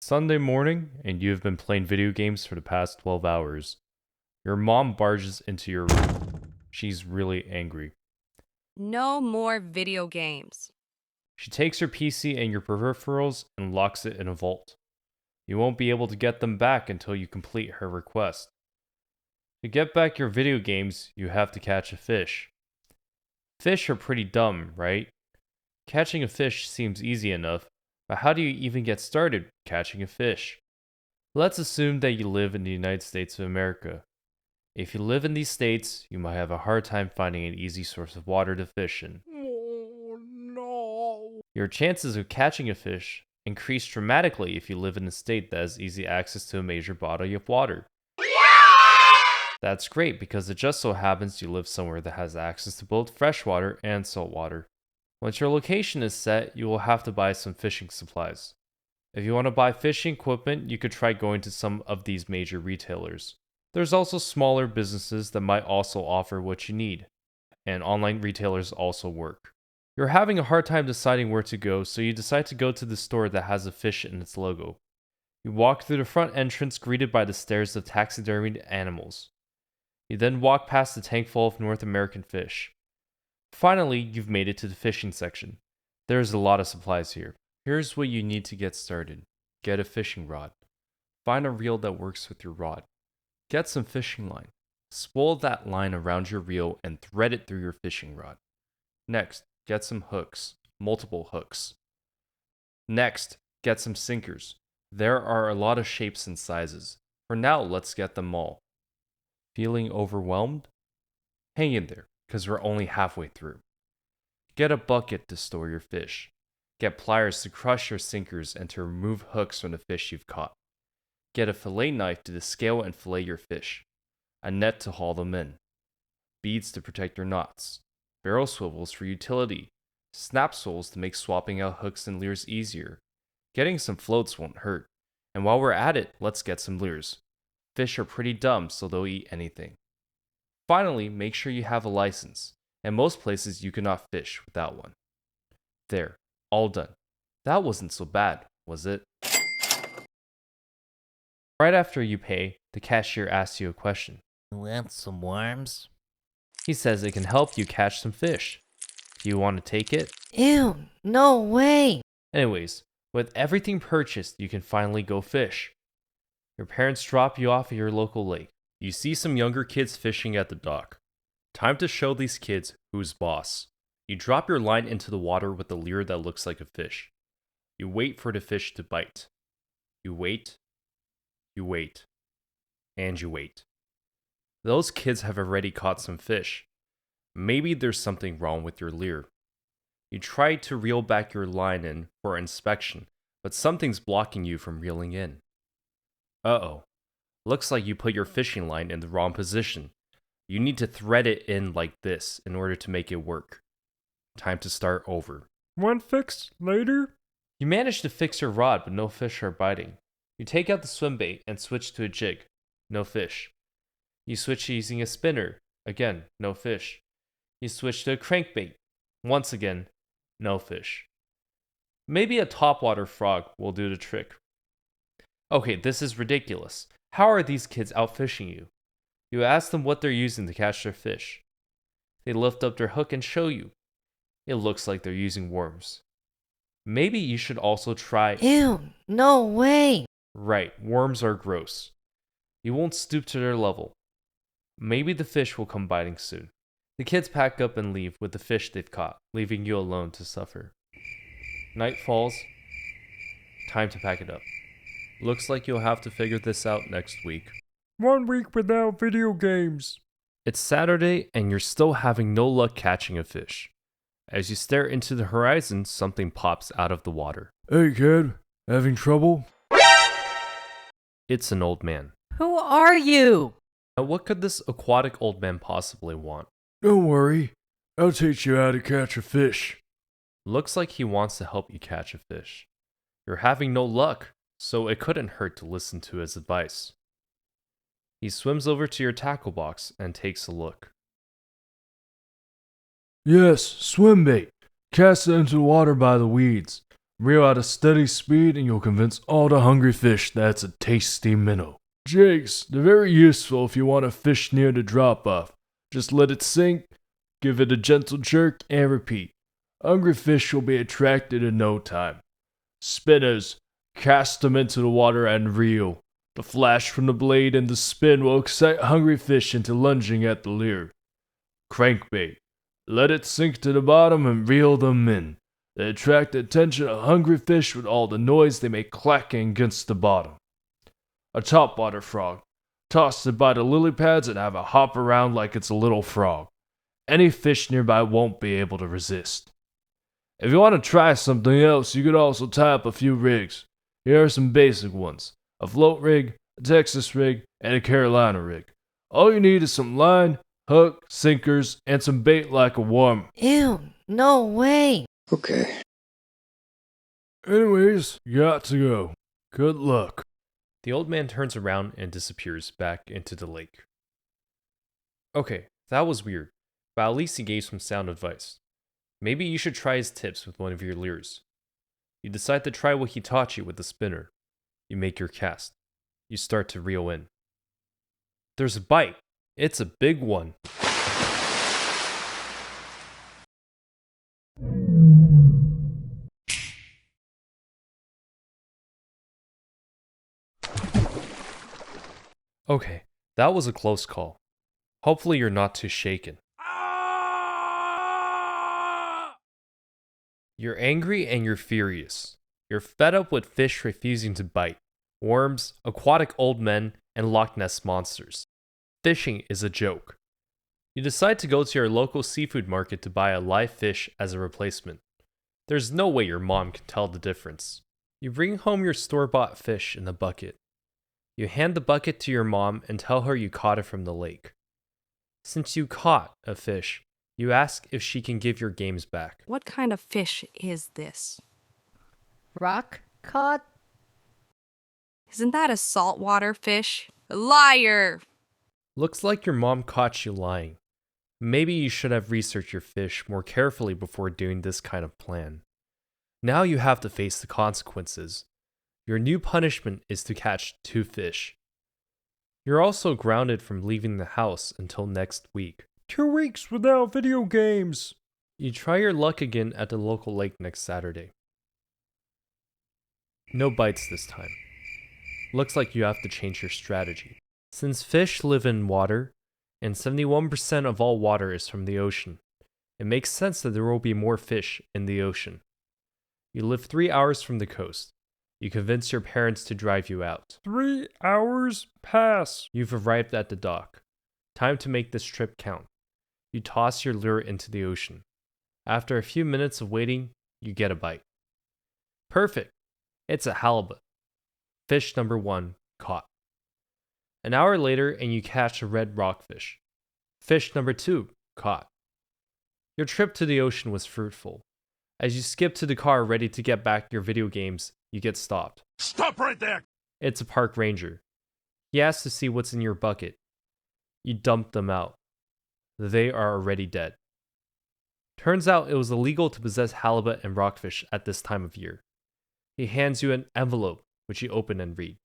Sunday morning, and you have been playing video games for the past 12 hours. Your mom barges into your room. She's really angry. No more video games. She takes your PC and your peripherals and locks it in a vault. You won't be able to get them back until you complete her request. To get back your video games, you have to catch a fish. Fish are pretty dumb, right? Catching a fish seems easy enough, but how do you even get started catching a fish? Let's assume that you live in the United States of America. If you live in these states, you might have a hard time finding an easy source of water to fish in. Oh, no. Your chances of catching a fish increase dramatically if you live in a state that has easy access to a major body of water. That's great because it just so happens you live somewhere that has access to both freshwater and saltwater. Once your location is set, you will have to buy some fishing supplies. If you want to buy fishing equipment, you could try going to some of these major retailers. There's also smaller businesses that might also offer what you need, and online retailers also work. You're having a hard time deciding where to go, so you decide to go to the store that has a fish in its logo. You walk through the front entrance greeted by the stares of taxidermied animals. You then walk past the tank full of North American fish. Finally, you've made it to the fishing section. There's a lot of supplies here. Here's what you need to get started. Get a fishing rod. Find a reel that works with your rod. Get some fishing line. Spool that line around your reel and thread it through your fishing rod. Next, get some hooks. Multiple hooks. Next, get some sinkers. There are a lot of shapes and sizes. For now, let's get them all. Feeling overwhelmed? Hang in there, because we're only halfway through. Get a bucket to store your fish. Get pliers to crush your sinkers and to remove hooks from the fish you've caught. Get a fillet knife to descale and fillet your fish. A net to haul them in. Beads to protect your knots. Barrel swivels for utility. Snap swivels to make swapping out hooks and lures easier. Getting some floats won't hurt. And while we're at it, let's get some lures. Fish are pretty dumb, so they'll eat anything. Finally, make sure you have a license. In most places, you cannot fish without one. There, all done. That wasn't so bad, was it? Right after you pay, the cashier asks you a question. Want some worms? He says it can help you catch some fish. Do you want to take it? Ew, no way. Anyways, with everything purchased, you can finally go fish. Your parents drop you off at your local lake. You see some younger kids fishing at the dock. Time to show these kids who's boss. You drop your line into the water with a lure that looks like a fish. You wait for the fish to bite. You wait. You wait. And you wait. Those kids have already caught some fish. Maybe there's something wrong with your lure. You try to reel back your line in for inspection, but something's blocking you from reeling in. Uh-oh. Looks like you put your fishing line in the wrong position. You need to thread it in like this in order to make it work. Time to start over. One fix later? You manage to fix your rod, but no fish are biting. You take out the swim bait and switch to a jig. No fish. You switch to using a spinner. Again, no fish. You switch to a crankbait. Once again, no fish. Maybe a topwater frog will do the trick. Okay, this is ridiculous. How are these kids out fishing you? You ask them what they're using to catch their fish. They lift up their hook and show you. It looks like they're using worms. Maybe you should also try... Ew, no way. Right, worms are gross. You won't stoop to their level. Maybe the fish will come biting soon. The kids pack up and leave with the fish they've caught, leaving you alone to suffer. Night falls. Time to pack it up. Looks like you'll have to figure this out next week. 1 week without video games. It's Saturday and you're still having no luck catching a fish. As you stare into the horizon, something pops out of the water. Hey kid, having trouble? It's an old man. Who are you? Now, what could this aquatic old man possibly want? Don't worry, I'll teach you how to catch a fish. Looks like he wants to help you catch a fish. You're having no luck, so it couldn't hurt to listen to his advice. He swims over to your tackle box and takes a look. Yes, swim bait. Cast it into the water by the weeds. Reel at a steady speed and you'll convince all the hungry fish that's a tasty minnow. Jigs, they're very useful if you want to fish near the drop-off. Just let it sink, give it a gentle jerk, and repeat. Hungry fish will be attracted in no time. Spinners, cast them into the water and reel. The flash from the blade and the spin will excite hungry fish into lunging at the lure. Crankbait, let it sink to the bottom and reel them in. They attract the attention of hungry fish with all the noise they make clacking against the bottom. A topwater frog, toss it by the lily pads and have it hop around like it's a little frog. Any fish nearby won't be able to resist. If you want to try something else, you could also tie up a few rigs. Here are some basic ones. A float rig, a Texas rig, and a Carolina rig. All you need is some line, hook, sinkers, and some bait like a worm. Ew, no way. Okay. Anyways, got to go. Good luck. The old man turns around and disappears back into the lake. Okay, that was weird, but at least he gave some sound advice. Maybe you should try his tips with one of your lures. You decide to try what he taught you with the spinner. You make your cast. You start to reel in. There's a bite. It's a big one. Okay, that was a close call. Hopefully you're not too shaken. You're angry and you're furious. You're fed up with fish refusing to bite, worms, aquatic old men, and Loch Ness monsters. Fishing is a joke. You decide to go to your local seafood market to buy a live fish as a replacement. There's no way your mom can tell the difference. You bring home your store-bought fish in a bucket. You hand the bucket to your mom and tell her you caught it from the lake. Since you caught a fish, you ask if she can give your games back. What kind of fish is this? Rock cod? Isn't that a saltwater fish? Liar! Looks like your mom caught you lying. Maybe you should have researched your fish more carefully before doing this kind of plan. Now you have to face the consequences. Your new punishment is to catch 2 fish. You're also grounded from leaving the house until next week. 2 weeks without video games. You try your luck again at the local lake next Saturday. No bites this time. Looks like you have to change your strategy. Since fish live in water, and 71% of all water is from the ocean, it makes sense that there will be more fish in the ocean. You live 3 hours from the coast. You convince your parents to drive you out. 3 hours pass. You've arrived at the dock. Time to make this trip count. You toss your lure into the ocean. After a few minutes of waiting, you get a bite. Perfect. It's a halibut. Fish number 1 caught. An hour later, and you catch a red rockfish. Fish number 2 caught. Your trip to the ocean was fruitful. As you skip to the car ready to get back your video games, you get stopped. Stop right there. It's a park ranger. He asks to see what's in your bucket. You dump them out. They are already dead. Turns out it was illegal to possess halibut and rockfish at this time of year. He hands you an envelope, which you open and read.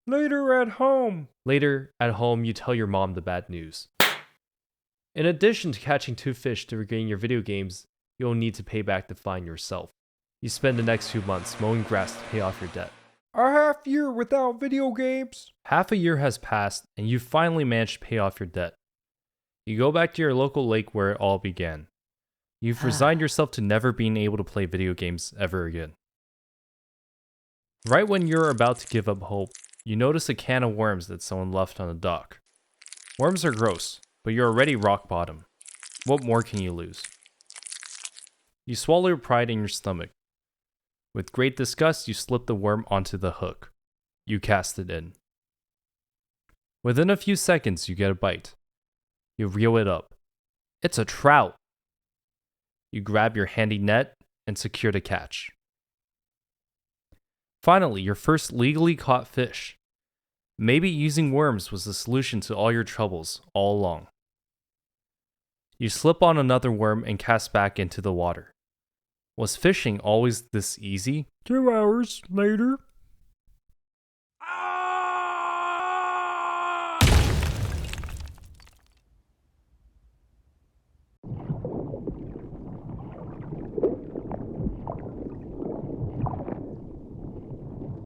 Later at home. Later, at home, you tell your mom the bad news. In addition to catching 2 fish to regain your video games, you'll need to pay back the fine yourself. You spend the next few months mowing grass to pay off your debt. A half year without video games. Half a year has passed, and you finally managed to pay off your debt. You go back to your local lake where it all began. You've resigned yourself to never being able to play video games ever again. Right when you're about to give up hope, you notice a can of worms that someone left on the dock. Worms are gross, but you're already rock bottom. What more can you lose? You swallow your pride in your stomach. With great disgust, you slip the worm onto the hook. You cast it in. Within a few seconds, you get a bite. You reel it up. It's a trout. You grab your handy net and secure the catch. Finally, your first legally caught fish. Maybe using worms was the solution to all your troubles all along. You slip on another worm and cast back into the water. Was fishing always this easy? 2 hours later.